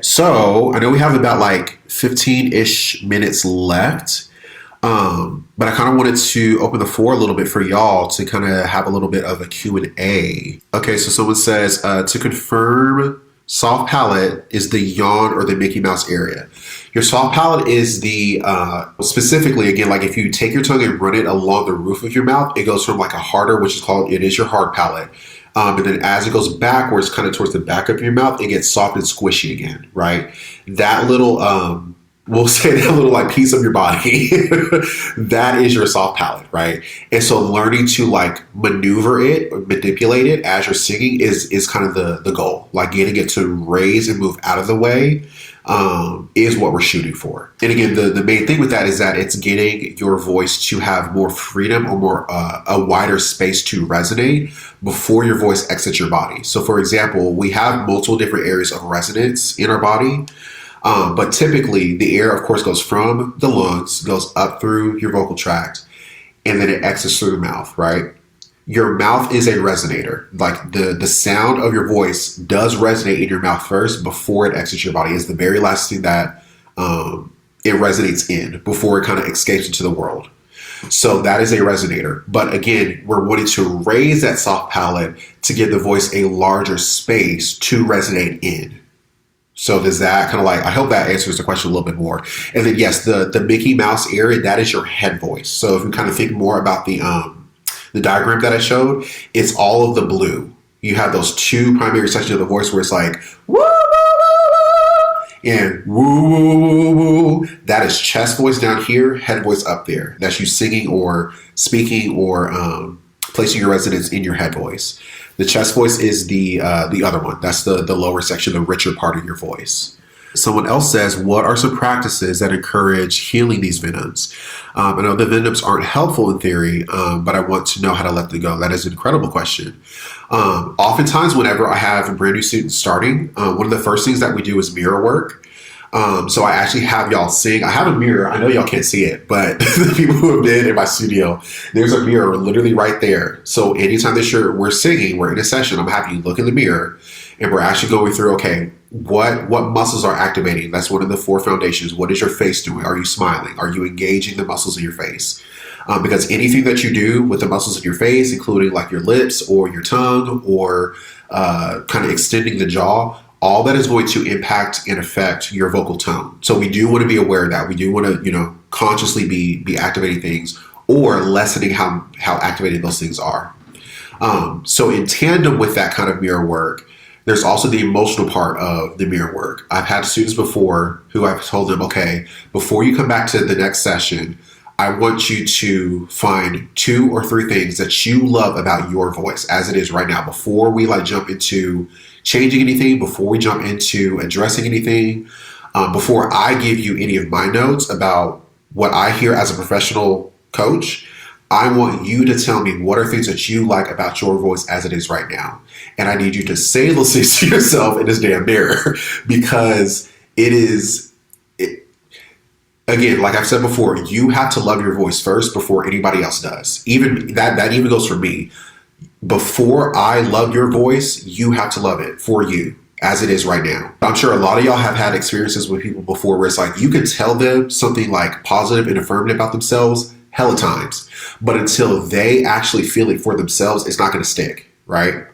so I know we have about like 15-ish minutes left. But I kind of wanted to open the floor a little bit for y'all to kind of have a little bit of a Q&A. Okay, so someone says, to confirm, soft palate is the yawn or the Mickey Mouse area. Your soft palate is the, specifically, again, like if you take your tongue and run it along the roof of your mouth, it goes from like a harder, which is called, it is your hard palate. And then as it goes backwards, kind of towards the back of your mouth, it gets soft and squishy again, right? That little, we'll say that little like piece of your body, that is your soft palate, right? And so learning to like maneuver it, or manipulate it as you're singing is kind of the goal. Like getting it to raise and move out of the way is what we're shooting for. And again, the main thing with that is that it's getting your voice to have more freedom or more a wider space to resonate before your voice exits your body. So for example, we have multiple different areas of resonance in our body. But typically the air, of course, goes from the lungs, goes up through your vocal tract, and then it exits through the mouth, right? Your mouth is a resonator. Like the sound of your voice does resonate in your mouth first before it exits your body. It's the very last thing that it resonates in before it kind of escapes into the world. So that is a resonator. But again, we're wanting to raise that soft palate to give the voice a larger space to resonate in. So does that kind of like, I hope that answers the question a little bit more. And then yes, the Mickey Mouse area, that is your head voice. So if you kind of think more about the diagram that I showed, it's all of the blue. You have those two primary sections of the voice where it's like, woo, woo, woo, woo, and woo, woo, woo, woo. That is chest voice down here, head voice up there. That's you singing or speaking or placing your resonance in your head voice. The chest voice is the other one. That's the lower section, the richer part of your voice. Someone else says, what are some practices that encourage healing these venoms? I know the venoms aren't helpful in theory, but I want to know how to let them go. That is an incredible question. Oftentimes, whenever I have brand new students starting, one of the first things that we do is mirror work. So I actually have y'all sing. I have a mirror. I know y'all can't see it, but the people who have been in my studio, there's a mirror literally right there. So anytime that we're singing, we're in a session, I'm having you look in the mirror and we're actually going through, okay, what muscles are activating? That's one of the 4 foundations. What is your face doing? Are you smiling? Are you engaging the muscles of your face? Because anything that you do with the muscles of your face, including like your lips or your tongue or kind of extending the jaw, all that is going to impact and affect your vocal tone. So we do want to be aware of that. We do want to, consciously be activating things or lessening how activated those things are. So in tandem with that kind of mirror work, there's also the emotional part of the mirror work. I've had students before who I've told them, okay, before you come back to the next session, I want you to find 2 or 3 things that you love about your voice as it is right now. Before we jump into changing anything, before we jump into addressing anything, before I give you any of my notes about what I hear as a professional coach, I want you to tell me what are things that you like about your voice as it is right now. And I need you to say those things to yourself in this damn mirror because again, like I've said before, you have to love your voice first before anybody else does. Even that even goes for me. Before I love your voice, you have to love it for you as it is right now. I'm sure a lot of y'all have had experiences with people before where it's like you can tell them something like positive and affirmative about themselves hella times, but until they actually feel it for themselves, it's not going to stick, right?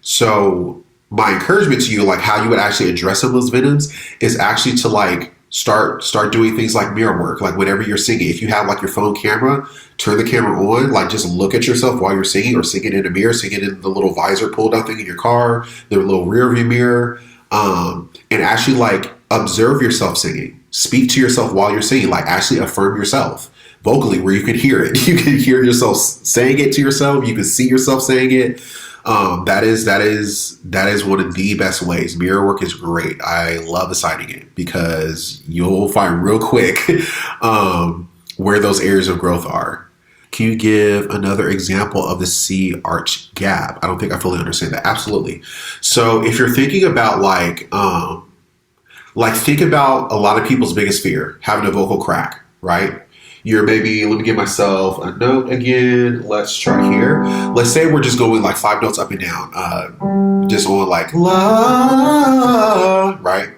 So my encouragement to you, like how you would actually address some of those venoms, is actually to start doing things like mirror work. Like whenever you're singing, if you have like your phone camera, turn the camera on, like just look at yourself while you're singing, or sing it in a mirror, sing it in the little visor pull down thing in your car, the little rear view mirror, and actually observe yourself singing. Speak to yourself while you're singing, actually affirm yourself vocally where you can hear it. You can hear yourself saying it to yourself. You can see yourself saying it. That is one of the best ways. Mirror work is great. I love assigning it because you'll find real quick where those areas of growth are. Can you give another example of the C arch gap? I don't think I fully understand that. Absolutely. So if you're thinking about think about a lot of people's biggest fear, having a vocal crack, right? You're maybe, let me give myself a note again. Let's try here. Let's say we're just going 5 notes up and down, just on la, right?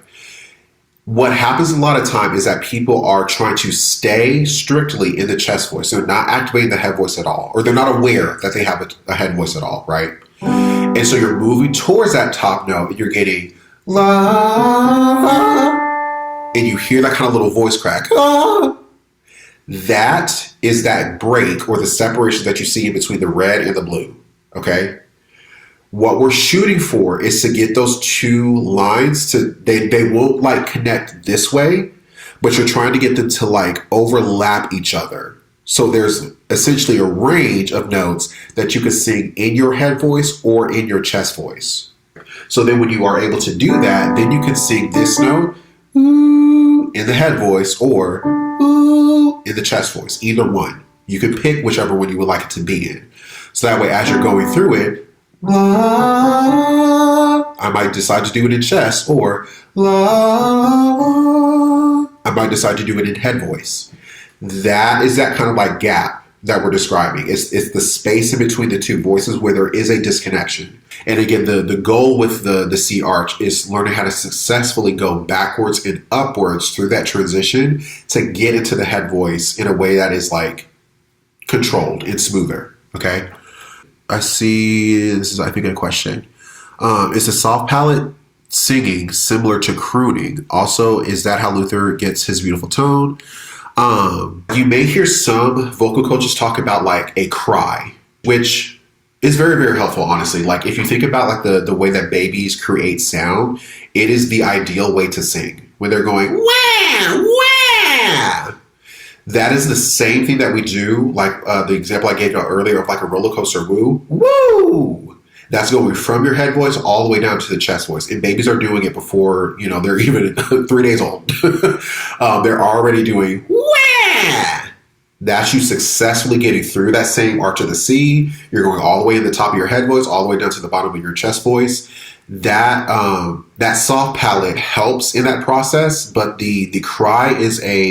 What happens a lot of time is that people are trying to stay strictly in the chest voice. They're not activating the head voice at all, or they're not aware that they have a head voice at all, right? And so you're moving towards that top note and you're getting la, and you hear that kind of little voice crack. Ah. That is that break or the separation that you see in between the red and the blue, okay? What we're shooting for is to get those two lines to, they won't like connect this way, but you're trying to get them to like overlap each other. So there's essentially a range of notes that you can sing in your head voice or in your chest voice. So then when you are able to do that, then you can sing this note ooh, in the head voice or ooh, in the chest voice, either one. You can pick whichever one you would like it to be in. So that way, as you're going through it, la, I might decide to do it in chest, or la, I might decide to do it in head voice. That is that kind of like gap that we're describing. It's the space in between the two voices where there is a disconnection. And again, the goal with the C arch is learning how to successfully go backwards and upwards through that transition to get into the head voice in a way that is like controlled and smoother, okay? I see, this is, I think, a question. Is the soft palate singing similar to crooning? Also, is that how Luther gets his beautiful tone? You may hear some vocal coaches talk about like a cry, which is very, very helpful, honestly. Like if you think about like the way that babies create sound, it is the ideal way to sing. When they're going, wah, wah. That is the same thing that we do, like the example I gave you earlier of like a roller coaster woo, woo. That's going from your head voice all the way down to the chest voice. And babies are doing it before, you know, they're even 3 days old. They're already doing wah. That's you successfully getting through that same arch of the C. You're going all the way in the top of your head voice, all the way down to the bottom of your chest voice. That that soft palate helps in that process, but the cry is a